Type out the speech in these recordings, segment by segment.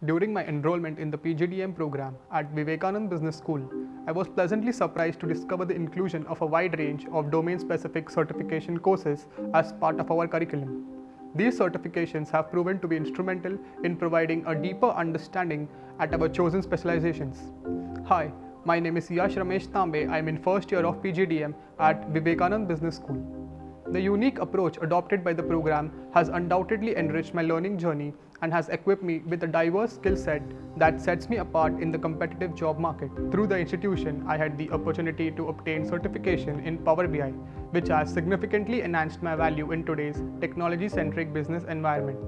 During my enrollment in the PGDM program at Vivekanand Business School, I was pleasantly surprised to discover the inclusion of a wide range of domain-specific certification courses as part of our curriculum. These certifications have proven to be instrumental in providing a deeper understanding at our chosen specializations. Hi, my name is Yash Tambe. I am in first year of PGDM at Vivekanand Business School. The unique approach adopted by the program has undoubtedly enriched my learning journey and has equipped me with a diverse skill set that sets me apart in the competitive job market. Through the institution, I had the opportunity to obtain certification in Power BI, which has significantly enhanced my value in today's technology-centric business environment.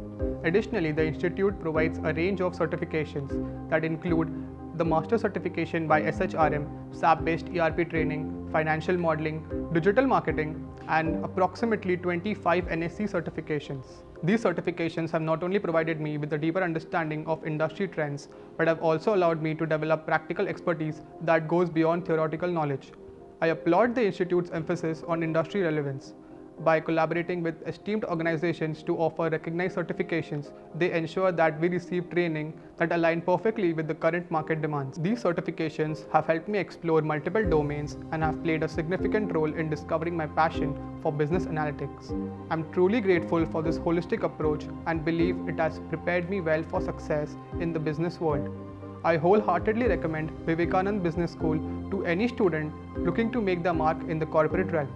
Additionally, the institute provides a range of certifications that include the Master Certification by SHRM, SAP-based ERP training, financial modeling, digital marketing, and approximately 25 NSE certifications. These certifications have not only provided me with a deeper understanding of industry trends, but have also allowed me to develop practical expertise that goes beyond theoretical knowledge. I applaud the Institute's emphasis on industry relevance. By collaborating with esteemed organizations to offer recognized certifications, they ensure that we receive training that align perfectly with the current market demands. These certifications have helped me explore multiple domains and have played a significant role in discovering my passion for business analytics. I'm truly grateful for this holistic approach and believe it has prepared me well for success in the business world. I wholeheartedly recommend Vivekanand Business School to any student looking to make their mark in the corporate realm.